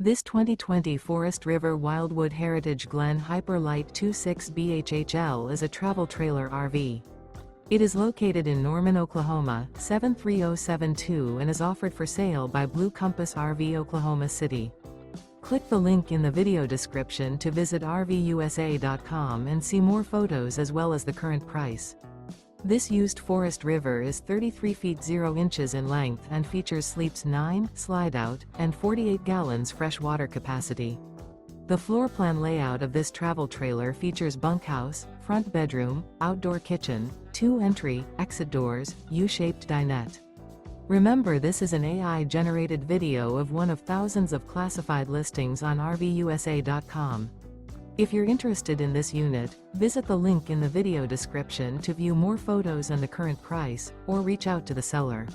This 2020 Forest River Wildwood Heritage Glen Hyper-Lyte 26 BHHL is a travel trailer RV. It is located in Norman, Oklahoma, 73072 and is offered for sale by Blue Compass RV Oklahoma City. Click the link in the video description to visit RVUSA.com and see more photos as well as the current price. This used Forest River is 33 feet 0 inches in length and features sleeps 9, slide-out, and 48 gallons fresh water capacity. The floor plan layout of this travel trailer features bunkhouse, front bedroom, outdoor kitchen, 2 entry, exit doors, U-shaped dinette. Remember, this is an AI-generated video of one of thousands of classified listings on RVUSA.com. If you're interested in this unit, visit the link in the video description to view more photos and the current price, or reach out to the seller.